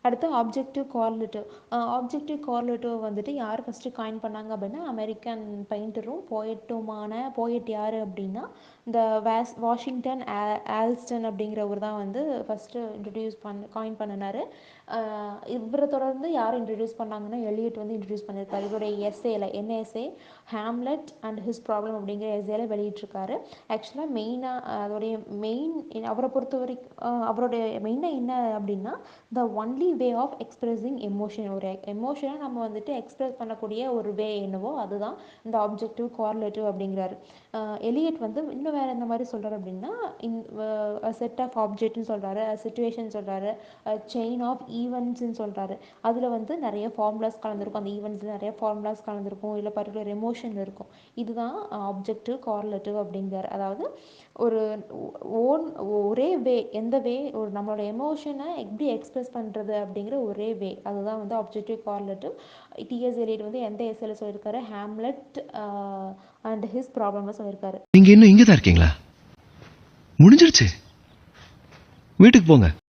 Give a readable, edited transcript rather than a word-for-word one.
அடுத்து objective correlative. Objective correlative வந்துட்டு யார் ஃபஸ்ட்டு காயின் பண்ணாங்க அப்படின்னா அமெரிக்கன் பெயிண்டரும் போயட் யார் அப்படின்னா இந்த வாஷிங்டன் ஆல்ஸ்டன் அப்படிங்கிறவர் தான் வந்து ஃபஸ்ட்டு காயின் பண்ணினார். இவரை தொடர்ந்து யார் இன்ட்ரடியூஸ் பண்ணாங்கன்னா எலியட் வந்து இன்ட்ரடியூஸ் பண்ணியிருக்காரு. இவருடைய எஸ்ஏல என்ன essay, Hamlet and his problem அப்படிங்கிற எஸ்ஏல வெளியிட்டிருக்காரு. ஆக்சுவலாக அதோடைய மெயின் அவரை பொறுத்த வரைக்கும் அவருடைய மெயினாக என்ன அப்படின்னா the only way of expressing emotion. ஒரு எமோஷனை நம்ம வந்துட்டு எக்ஸ்பிரஸ் பண்ணக்கூடிய ஒரு வே என்னவோ அதுதான் இந்த ஆப்ஜெக்டிவ் கோரிலேட்டிவ் அப்படிங்கிறாரு. எலியட் வந்து இன்னும் வேறு எந்த மாதிரி சொல்கிறார் அப்படின்னா செட் ஆஃப் ஆப்ஜெக்ட்னு சொல்கிறாரு, சிச்சுவேஷன் சொல்கிறாரு, செயின் ஆஃப் ஈவெண்ட்ஸ்ன்னு சொல்கிறாரு. அதில் வந்து நிறைய ஃபார்முலாஸ் கலந்துருக்கும், அந்த ஈவெண்ட்ஸில் நிறைய ஃபார்முலாஸ் கலந்துருக்கும், இல்லை பர்டிகுலர் எமோஷன் இருக்கும். இதுதான் ஆப்ஜெக்டிவ் கோரிலேட்டிவ் அப்படிங்கிறார். அதாவது ஒரு ஒரே வே, எந்த வே ஒரு நம்மளோட எமோஷனை எப்படி எக்ஸ்பிரஸ் பண்ணுறது அப்படிங்கிற ஒரே வே, அதுதான் வந்து ஆப்ஜெக்டிவ் கோரிலேட்டிவ். டிஎஸ் எலியட் வந்து எந்த எஸ்ஏல சொல்லியிருக்காரு, ஹேம்லெட் அண்ட் ஹிஸ் ப்ராப்ளம்னு சொல்லியிருக்காரு. நீங்க இன்னும் இங்கே தான் இருக்கீங்களா? முடிஞ்சிருச்சு, வீட்டுக்கு போங்க.